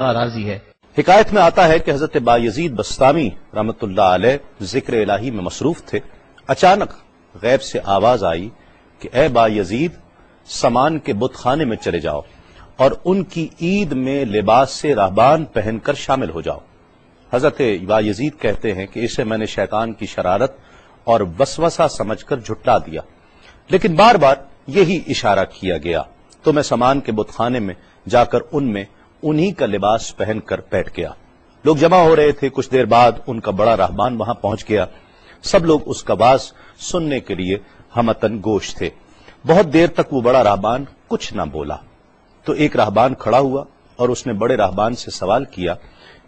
راضی ہے۔ حکایت میں آتا ہے کہ حضرت بایزید بستامی رحمۃ اللہ علیہ ذکر الہی میں مصروف تھے، اچانک غیب سے آواز آئی کہ اے بایزید، سامان کے بت خانے میں چلے جاؤ اور ان کی عید میں لباس سے راہبان پہن کر شامل ہو جاؤ۔ حضرت بایزید کہتے ہیں کہ اسے میں نے شیطان کی شرارت اور وسوسہ سمجھ کر جھٹلا دیا، لیکن بار بار یہی اشارہ کیا گیا تو میں سامان کے بت خانے میں جا کر ان میں انہی کا لباس پہن کر بیٹھ گیا۔ لوگ جمع ہو رہے تھے، کچھ دیر بعد ان کا بڑا راہبان وہاں پہنچ گیا۔ سب لوگ اس کا باز سننے کے لیے ہمتن گوش تھے۔ بہت دیر تک وہ بڑا راہبان کچھ نہ بولا تو ایک راہبان کھڑا ہوا اور اس نے بڑے راہبان سے سوال کیا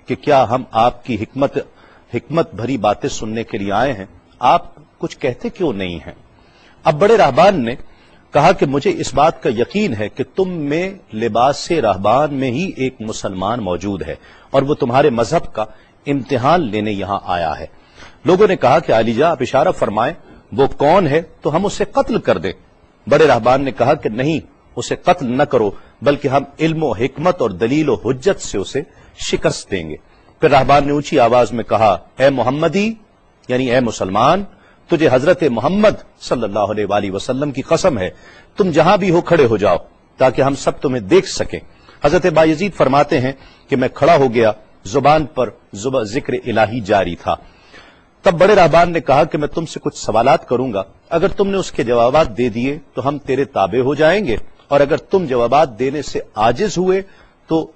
کہ کیا ہم آپ کی حکمت بھری باتیں سننے کے لیے آئے ہیں، آپ کچھ کہتے کیوں نہیں ہیں؟ اب بڑے راہبان نے کہا کہ مجھے اس بات کا یقین ہے کہ تم میں لباس سے راہبان میں ہی ایک مسلمان موجود ہے اور وہ تمہارے مذہب کا امتحان لینے یہاں آیا ہے۔ لوگوں نے کہا کہ علی جاں آپ اشارہ فرمائیں، وہ کون ہے تو ہم اسے قتل کر دیں۔ بڑے راہبان نے کہا کہ نہیں، اسے قتل نہ کرو، بلکہ ہم علم و حکمت اور دلیل و حجت سے اسے شکست دیں گے۔ پھر راہبان نے اونچی آواز میں کہا، اے محمدی، یعنی اے مسلمان، تجھے حضرت محمد صلی اللہ علیہ وآلہ وسلم کی قسم ہے، تم جہاں بھی ہو کھڑے ہو جاؤ تاکہ ہم سب تمہیں دیکھ سکیں۔ حضرت بایزید فرماتے ہیں کہ میں کھڑا ہو گیا، زبان پر ذکر الہی جاری تھا۔ تب بڑے راہبان نے کہا کہ میں تم سے کچھ سوالات کروں گا، اگر تم نے اس کے جوابات دے دیے تو ہم تیرے تابع ہو جائیں گے، اور اگر تم جوابات دینے سے عاجز ہوئے تو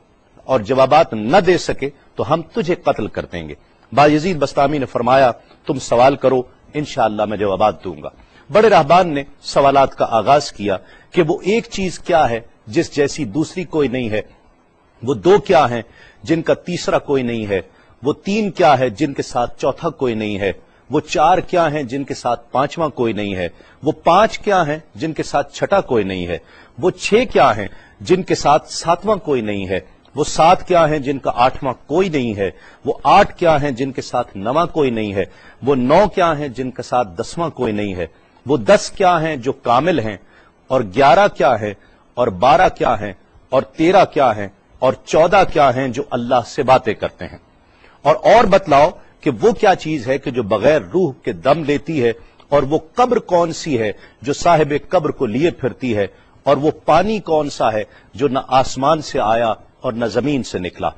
اور جوابات نہ دے سکے تو ہم تجھے قتل کر دیں گے۔ بایزید بستامی نے فرمایا، تم سوال کرو، انشاءاللہ میں جوابات دوں گا۔ بڑے راہبان نے سوالات کا آغاز کیا کہ وہ ایک چیز کیا ہے جس جیسی دوسری کوئی نہیں ہے، وہ دو کیا ہیں جن کا تیسرا کوئی نہیں ہے، وہ تین کیا ہے جن کے ساتھ چوتھا کوئی نہیں ہے، وہ چار کیا ہیں جن کے ساتھ پانچواں کوئی نہیں ہے، وہ پانچ کیا ہیں جن کے ساتھ چھٹا کوئی نہیں ہے، وہ چھ کیا ہیں جن کے ساتھ ساتواں کوئی نہیں ہے، وہ سات کیا ہیں جن کا آٹھواں کوئی نہیں ہے، وہ آٹھ کیا ہیں جن کے ساتھ نواں کوئی نہیں ہے، وہ نو کیا ہیں جن کے ساتھ دسواں کوئی نہیں ہے، وہ 10 کیا ہیں جو کامل ہیں، اور 11 کیا ہے، اور 12 کیا ہیں، اور 13 کیا ہیں، اور 14 کیا ہیں جو اللہ سے باتیں کرتے ہیں، اور بتلاؤ کہ وہ کیا چیز ہے کہ جو بغیر روح کے دم لیتی ہے، اور وہ قبر کون سی ہے جو صاحب قبر کو لیے پھرتی ہے، اور وہ پانی کون سا ہے جو نہ آسمان سے آیا اور نہ زمین سے نکلا،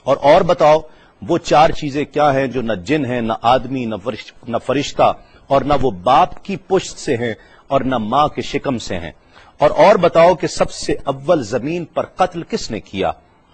اور بتاؤ وہ چار چیزیں کیا ہیں جو نہ جن ہیں، نہ آدمی، نہ فرشتہ، اور نہ وہ باپ کی پشت سے ہیں اور نہ ماں کے شکم سے ہیں، اور بتاؤ کہ سب سے اول زمین پر قتل کس نے کیا،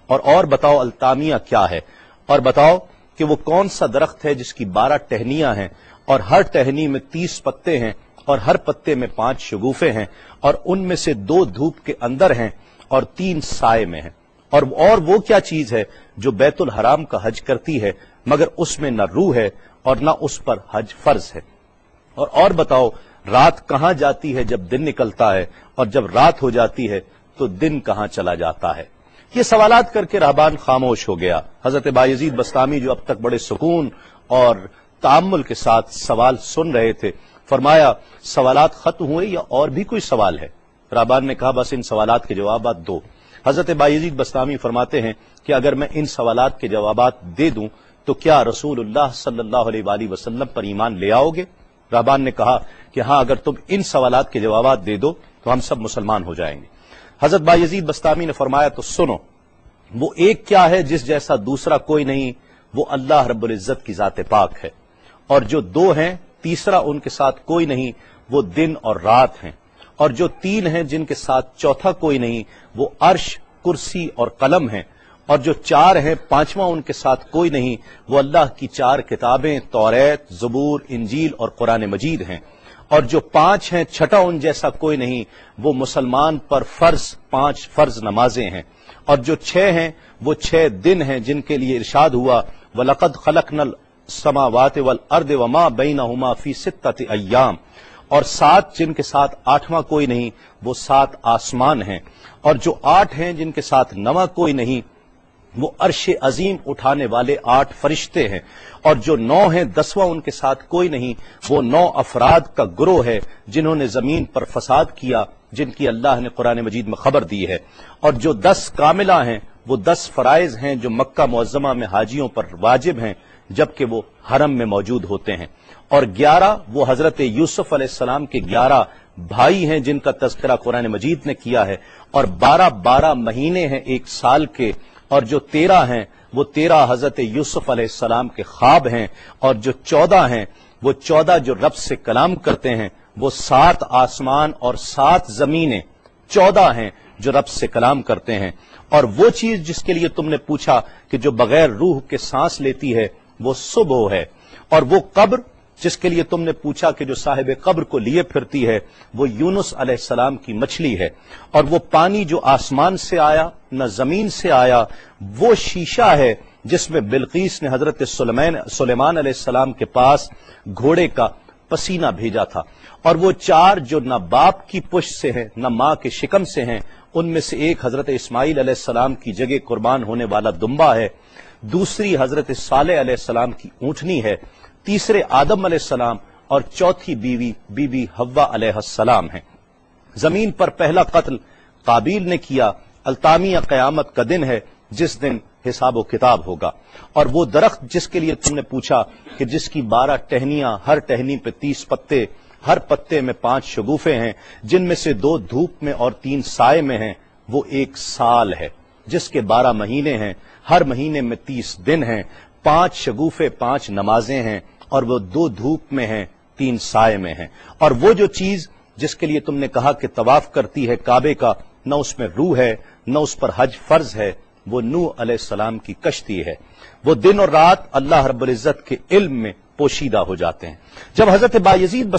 اور بتاؤ التامیہ کیا ہے، اور بتاؤ کہ وہ کون سا درخت ہے جس کی 12 ٹہنیاں ہیں اور ہر ٹہنی میں 30 پتے ہیں اور ہر پتے میں 5 شگوفے ہیں، اور ان میں سے 2 دھوپ کے اندر ہیں اور 3 سائے میں ہیں، اور وہ کیا چیز ہے جو بیت الحرام کا حج کرتی ہے مگر اس میں نہ روح ہے اور نہ اس پر حج فرض ہے، اور بتاؤ رات کہاں جاتی ہے جب دن نکلتا ہے، اور جب رات ہو جاتی ہے تو دن کہاں چلا جاتا ہے۔ یہ سوالات کر کے راہبان خاموش ہو گیا۔ حضرت بایزید بستامی جو اب تک بڑے سکون اور تأمل کے ساتھ سوال سن رہے تھے، فرمایا، سوالات ختم ہوئے یا اور بھی کوئی سوال ہے؟ راہبان نے کہا، بس ان سوالات کے جوابات دو۔ حضرت بایزید بستامی فرماتے ہیں کہ اگر میں ان سوالات کے جوابات دے دوں تو کیا رسول اللہ صلی اللہ علیہ وآلہ وسلم پر ایمان لے آؤ گے؟ راہبان نے کہا کہ ہاں، اگر تم ان سوالات کے جوابات دے دو تو ہم سب مسلمان ہو جائیں گے۔ حضرت بایزید بستامی نے فرمایا، تو سنو، وہ ایک کیا ہے جس جیسا دوسرا کوئی نہیں، وہ اللہ رب العزت کی ذات پاک ہے، اور جو 2 ہیں تیسرا ان کے ساتھ کوئی نہیں، وہ دن اور رات ہیں، اور جو 3 ہیں جن کے ساتھ چوتھا کوئی نہیں، وہ عرش، کرسی اور قلم ہیں، اور جو 4 ہیں 5واں ان کے ساتھ کوئی نہیں، وہ اللہ کی 4 کتابیں توریت، زبور، انجیل اور قرآن مجید ہیں، اور جو 5 ہیں چھٹا ان جیسا کوئی نہیں، وہ مسلمان پر فرض 5 فرض نمازیں ہیں، اور جو 6 ہیں وہ 6 دن ہیں جن کے لیے ارشاد ہوا، وَلَقَدْ خَلَقْنَا السَّمَاوَاتِ وَالْأَرْضِ وَمَا بَيْنَهُمَا فِي 6 أَيَّامٍ، اور 7 جن کے ساتھ 8واں کوئی نہیں، وہ 7 آسمان ہیں، اور جو 8 ہیں جن کے ساتھ 9واں کوئی نہیں، وہ عرش عظیم اٹھانے والے 8 فرشتے ہیں، اور جو 9 ہیں 10واں ان کے ساتھ کوئی نہیں، وہ 9 افراد کا گروہ ہے جنہوں نے زمین پر فساد کیا، جن کی اللہ نے قرآن مجید میں خبر دی ہے، اور جو 10 کاملہ ہیں وہ 10 فرائض ہیں جو مکہ معظمہ میں حاجیوں پر واجب ہیں جبکہ وہ حرم میں موجود ہوتے ہیں، اور 11 وہ حضرت یوسف علیہ السلام کے 11 بھائی ہیں جن کا تذکرہ قرآن مجید نے کیا ہے، اور 12 مہینے ہیں ایک سال کے، اور جو 13 ہیں وہ 13 حضرت یوسف علیہ السلام کے خواب ہیں، اور جو 14 ہیں وہ 14 جو رب سے کلام کرتے ہیں، وہ 7 آسمان اور 7 زمینیں 14 ہیں جو رب سے کلام کرتے ہیں، اور وہ چیز جس کے لیے تم نے پوچھا کہ جو بغیر روح کے سانس لیتی ہے وہ صبح ہے، اور وہ قبر جس کے لیے تم نے پوچھا کہ جو صاحب قبر کو لیے پھرتی ہے وہ یونس علیہ السلام کی مچھلی ہے، اور وہ پانی جو آسمان سے آیا نہ زمین سے آیا وہ شیشہ ہے جس میں بلقیس نے حضرت سلیمان علیہ السلام کے پاس گھوڑے کا پسینہ بھیجا تھا، اور وہ 4 جو نہ باپ کی پشت سے ہیں نہ ماں کے شکم سے ہیں، ان میں سے ایک حضرت اسماعیل علیہ السلام کی جگہ قربان ہونے والا دمبا ہے، دوسری حضرت صالح علیہ السلام کی اونٹنی ہے، تیسرے آدم علیہ السلام، اور چوتھی بیوی بی بی حوا علیہ السلام ہیں۔ زمین پر پہلا قتل قابیل نے کیا، التامیہ قیامت کا دن ہے جس دن حساب و کتاب ہوگا، اور وہ درخت جس کے لیے تم نے پوچھا کہ جس کی 12 ٹہنیاں، ہر ٹہنی پہ 30 پتے، ہر پتے میں 5 شگوفے ہیں جن میں سے 2 دھوپ میں اور 3 سائے میں ہیں، وہ 1 سال ہے جس کے 12 مہینے ہیں، ہر مہینے میں 30 دن ہیں، 5 شگوفے 5 نمازیں ہیں، اور وہ 2 دھوپ میں ہیں 3 سائے میں ہیں، اور وہ جو چیز جس کے لیے تم نے کہا کہ طواف کرتی ہے کعبے کا، نہ اس میں روح ہے نہ اس پر حج فرض ہے، وہ نوح علیہ السلام کی کشتی ہے، وہ دن اور رات اللہ رب العزت کے علم میں پوشیدہ ہو جاتے ہیں۔ جب حضرت بایزید